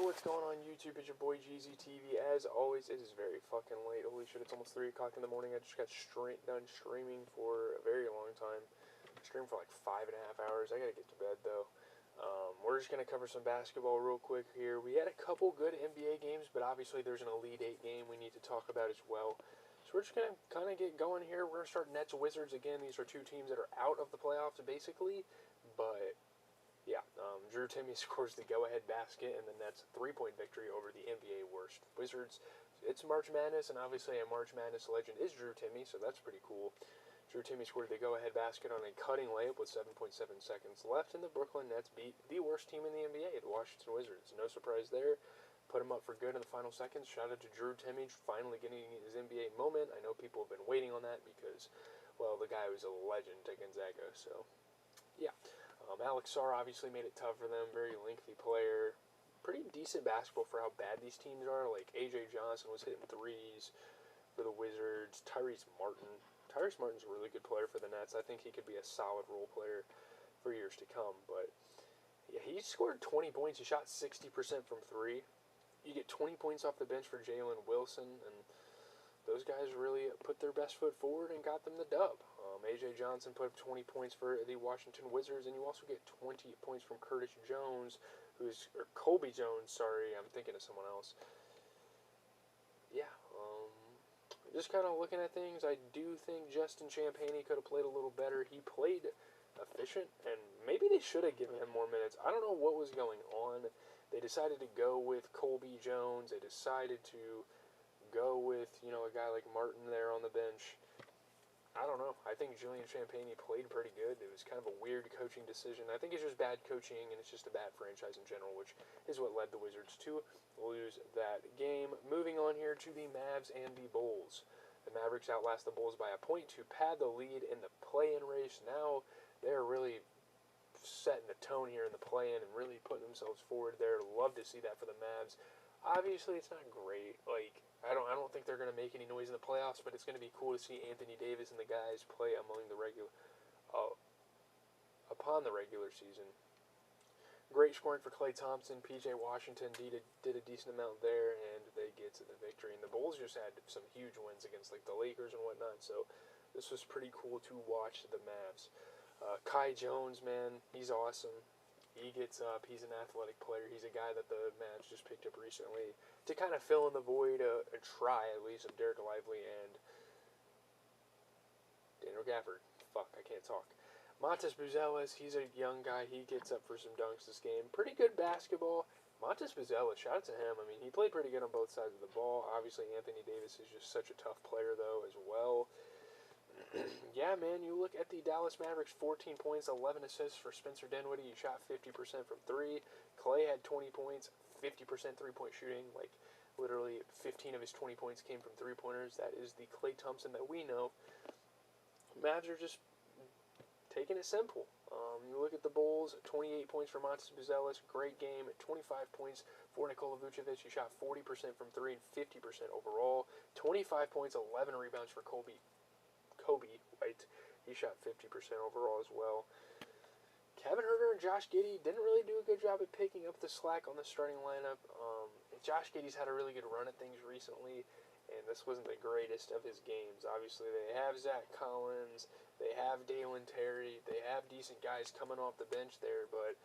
what's going on YouTube? It's your boy GZTV. As always, it is very fucking late. Holy shit, it's almost 3 o'clock in the morning. I just got done streaming for a very long time. I streamed for like 5.5 hours. I gotta get to bed though. We're just gonna cover some basketball real quick here. We had a couple good NBA games, but obviously there's an Elite 8 game we need to talk about as well. So we're just gonna kind of get going here. We're gonna start Nets Wizards again. These are two teams that are out of the playoffs basically, but yeah, Drew Timme scores the go-ahead basket, and the Nets' three-point victory over the NBA worst Wizards. It's March Madness, and obviously a March Madness legend is Drew Timme, so that's pretty cool. Drew Timme scored the go-ahead basket on a cutting layup with 7.7 seconds left, and the Brooklyn Nets beat the worst team in the NBA, the Washington Wizards. No surprise there. Put him up for good in the final seconds. Shout out to Drew Timme finally getting his NBA moment. I know people have been waiting on that because, well, the guy was a legend at Gonzaga, so yeah. Alex Sarr obviously made it tough for them. Very lengthy player. Pretty decent basketball for how bad these teams are. Like, A.J. Johnson was hitting threes for the Wizards. Tyrese Martin's a really good player for the Nets. I think he could be a solid role player for years to come. But, yeah, he scored 20 points. He shot 60% from three. You get 20 points off the bench for Jalen Wilson, and those guys really put their best foot forward and got them the dub. A.J. Johnson put up 20 points for the Washington Wizards, and you also get 20 points from Curtis Jones, or Colby Jones, sorry, I'm thinking of someone else. Yeah, just kind of looking at things, I do think Justin Champagnie could have played a little better. He played efficient, and maybe they should have given him more minutes. I don't know what was going on. They decided to go with Colby Jones. They decided to go with, a guy like Martin there on the bench. I don't know. I think Julian Champagnie played pretty good. It was kind of a weird coaching decision. I think it's just bad coaching, and it's just a bad franchise in general, which is what led the Wizards to lose that game. Moving on here to the Mavs and the Bulls. The Mavericks outlast the Bulls by a point to pad the lead in the play-in race. Now they're really setting the tone here in the play-in and really putting themselves forward there. Love to see that for the Mavs. Obviously, it's not great. I don't think they're going to make any noise in the playoffs, but it's going to be cool to see Anthony Davis and the guys play upon the regular season. Great scoring for Klay Thompson. P.J. Washington did a decent amount there, and they get to the victory. And the Bulls just had some huge wins against the Lakers and whatnot, so this was pretty cool to watch the Mavs. Kai Jones, man, he's awesome. He gets up. He's an athletic player. He's a guy that the Mavs just picked up recently to kind of fill in the void, a try at least, of Derek Lively and Daniel Gafford. Fuck, I can't talk. Montes Buzelis, he's a young guy. He gets up for some dunks this game. Pretty good basketball. Montes Buzelis, shout out to him. I mean, he played pretty good on both sides of the ball. Obviously, Anthony Davis is just such a tough player, though, as well. Yeah, man, you look at the Dallas Mavericks, 14 points, 11 assists for Spencer Dinwiddie. He shot 50% from three. Klay had 20 points, 50% three-point shooting. Literally 15 of his 20 points came from three-pointers. That is the Klay Thompson that we know. Mavs are just taking it simple. You look at the Bulls, 28 points for Montes Buzelis, great game. 25 points for Nikola Vucevic. He shot 40% from three and 50% overall. 25 points, 11 rebounds for Kobe White. He shot 50% overall as well. Kevin Huerter and Josh Giddey didn't really do a good job at picking up the slack on the starting lineup. Josh Giddey's had a really good run at things recently, and this wasn't the greatest of his games. Obviously, they have Zach Collins, they have Dalen Terry, they have decent guys coming off the bench there, but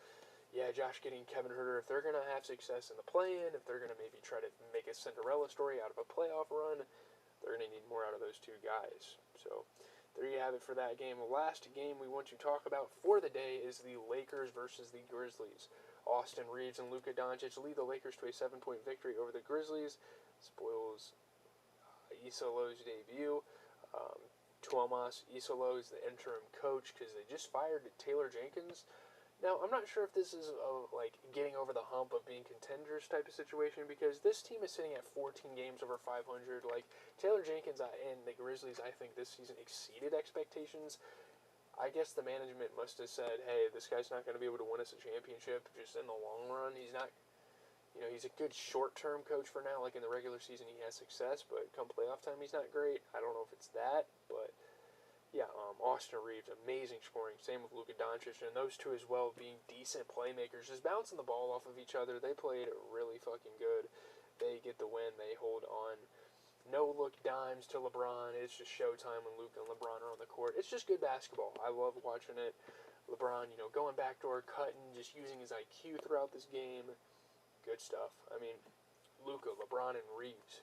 yeah, Josh Giddey and Kevin Huerter, if they're going to have success in the play-in, if they're going to maybe try to make a Cinderella story out of a playoff run, they're going to need more out of those two guys. So there you have it for that game. The last game we want to talk about for the day is the Lakers versus the Grizzlies. Austin Reeves and Luka Doncic lead the Lakers to a 7-point victory over the Grizzlies. Spoils Isolo's debut. Tuomas Isolo is the interim coach because they just fired Taylor Jenkins. Now, I'm not sure if this is getting over the hump of being contenders type of situation, because this team is sitting at 14 games over 500. Taylor Jenkins and the Grizzlies, I think this season exceeded expectations. I guess the management must have said, hey, this guy's not going to be able to win us a championship just in the long run. He's not, he's a good short-term coach for now. In the regular season, he has success, but come playoff time, he's not great. I don't know if it's that, but Yeah, Austin Reeves, amazing scoring. Same with Luka Doncic, and those two as well being decent playmakers, just bouncing the ball off of each other. They played really fucking good. They get the win. They hold on. No look dimes to LeBron. It's just showtime when Luka and LeBron are on the court. It's just good basketball. I love watching it. LeBron, going backdoor, cutting, just using his IQ throughout this game. Good stuff. I mean, Luka, LeBron, and Reeves.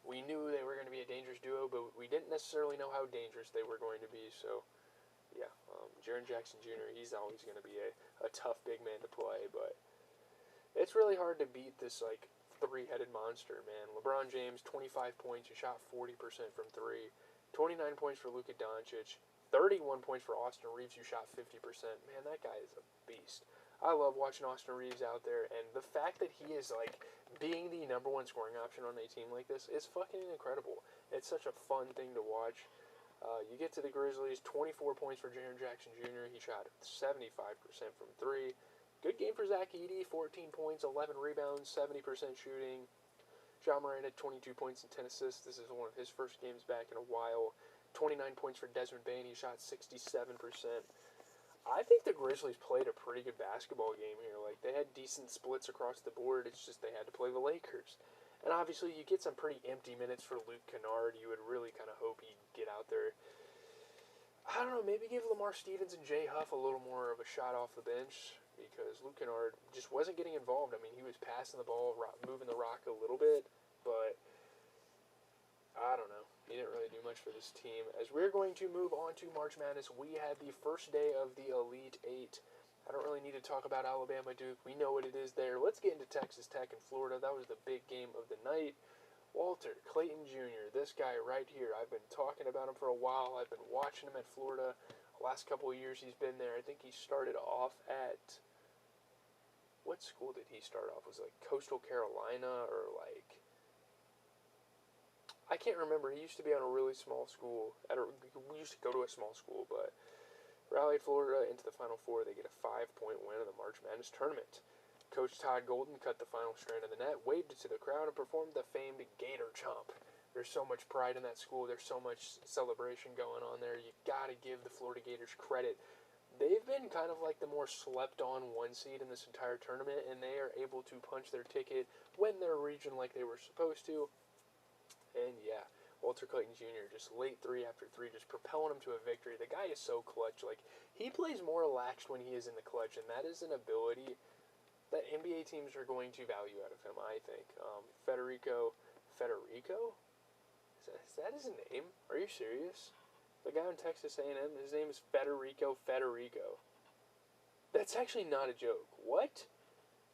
We knew they were going to be a dangerous duo, but we didn't necessarily know how dangerous they were going to be. So, yeah, Jaren Jackson Jr., he's always going to be a tough big man to play, but it's really hard to beat this, three-headed monster, man. LeBron James, 25 points. He shot 40% from three. 29 points for Luka Doncic. 31 points for Austin Reeves, who shot 50%. Man, that guy is a beast. I love watching Austin Reeves out there, and the fact that he is, being the number one scoring option on a team like this is fucking incredible. It's such a fun thing to watch. You get to the Grizzlies, 24 points for Jaren Jackson Jr. He shot 75% from three. Good game for Zach Edey, 14 points, 11 rebounds, 70% shooting. Ja Morant had 22 points and 10 assists. This is one of his first games back in a while. 29 points for Desmond Bane. He shot 67%. I think the Grizzlies played a pretty good basketball game here. They had decent splits across the board. It's just they had to play the Lakers. And obviously, you get some pretty empty minutes for Luke Kennard. You would really kind of hope he'd get out there. I don't know, maybe give Lamar Stevens and Jay Huff a little more of a shot off the bench, because Luke Kennard just wasn't getting involved. I mean, he was passing the ball, moving the rock a little bit, but I don't know. He didn't really do much for this team. As we're going to move on to March Madness, we had the first day of the Elite Eight. I don't really need to talk about Alabama Duke. We know what it is there. Let's get into Texas Tech and Florida. That was the big game of the night. Walter Clayton Jr., this guy right here. I've been talking about him for a while. I've been watching him at Florida. The last couple of years he's been there. I think he started off at... What school did he start off? Was it Coastal Carolina or I can't remember. He used to be on a really small school. We used to go to a small school, but rallied Florida into the Final Four. They get a 5-point win in the March Madness tournament. Coach Todd Golden cut the final strand of the net, waved it to the crowd, and performed the famed Gator Chomp. There's so much pride in that school. There's so much celebration going on there. You got to give the Florida Gators credit. They've been kind of like the more slept-on one seed in this entire tournament, and they are able to punch their ticket, win their region like they were supposed to. And yeah, Walter Clayton Jr. just late three after three, just propelling him to a victory. The guy is so clutch. He plays more relaxed when he is in the clutch, and that is an ability that NBA teams are going to value out of him, I think. Federico? Is that his name? Are you serious? The guy in Texas A&M, his name is Federico. That's actually not a joke. What?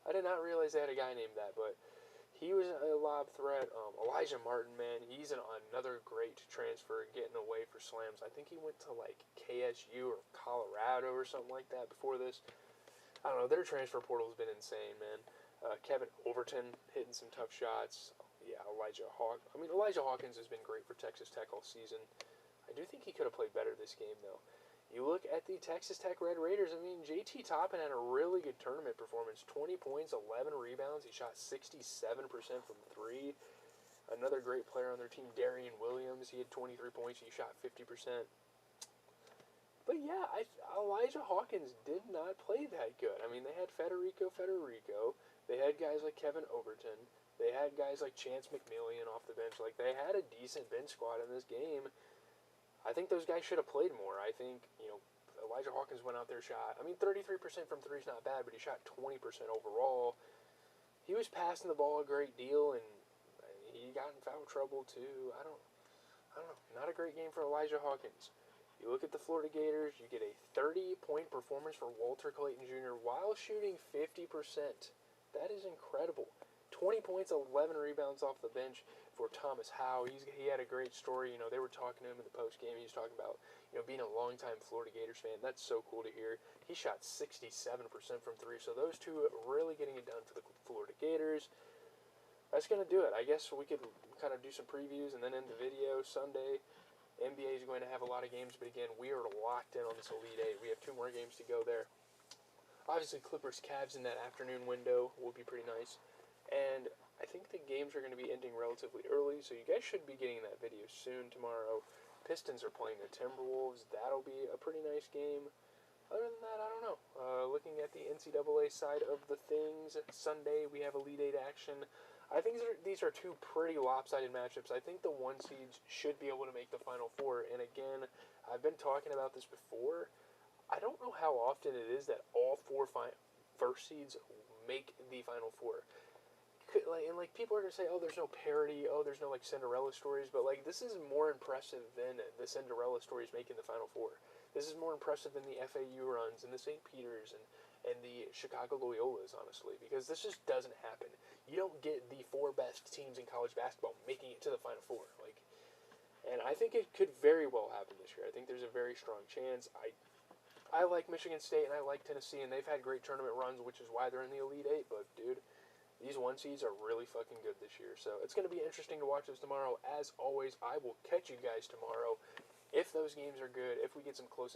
I did not realize they had a guy named that, but he was a lob threat. Elijah Martin, man, he's another great transfer, getting away for slams. I think he went to KSU or Colorado or something like that before this. I don't know. Their transfer portal has been insane, man. Kevin Overton hitting some tough shots. Yeah, Elijah Hawkins has been great for Texas Tech all season. I do think he could have played better this game, though. You look at the Texas Tech Red Raiders, JT Toppin had a really good tournament performance. 20 points, 11 rebounds. He shot 67% from three. Another great player on their team, Darian Williams. He had 23 points. He shot 50%. But yeah, Elijah Hawkins did not play that good. They had Federico. They had guys like Kevin Overton. They had guys like Chance McMillian off the bench. They had a decent bench squad in this game. I think those guys should have played more. I think, Elijah Hawkins went out there, shot. 33% from three is not bad, but he shot 20% overall. He was passing the ball a great deal, and he got in foul trouble too. I don't know. Not a great game for Elijah Hawkins. You look at the Florida Gators, you get a 30-point performance for Walter Clayton Jr. while shooting 50%. That is incredible. 20 points, 11 rebounds off the bench for Thomas Howe. He had a great story. They were talking to him in the postgame. He was talking about, being a longtime Florida Gators fan. That's so cool to hear. He shot 67% from three. So those two really getting it done for the Florida Gators. That's going to do it. I guess we could kind of do some previews and then end the video. Sunday, NBA is going to have a lot of games. But again, we are locked in on this Elite Eight. We have 2 more games to go there. Obviously, Clippers-Cavs in that afternoon window will be pretty nice. And I think the games are going to be ending relatively early, so you guys should be getting that video soon tomorrow. Pistons are playing the Timberwolves. That'll be a pretty nice game. Other than that, I don't know. Looking at the NCAA side of the things, Sunday we have Elite Eight action. I think these are two pretty lopsided matchups. I think the 1 seeds should be able to make the Final Four. And again, I've been talking about this before. I don't know how often it is that all four first seeds make the Final Four. And people are going to say, oh, there's no parity, oh, there's no, Cinderella stories, but, this is more impressive than the Cinderella stories making the Final Four. This is more impressive than the FAU runs and the St. Peter's and the Chicago Loyolas, honestly, because this just doesn't happen. You don't get the 4 best teams in college basketball making it to the Final Four. And I think it could very well happen this year. I think there's a very strong chance. I like Michigan State and I like Tennessee, and they've had great tournament runs, which is why they're in the Elite Eight, but, dude, these 1 seeds are really fucking good this year. So it's going to be interesting to watch this tomorrow. As always, I will catch you guys tomorrow. If those games are good, if we get some close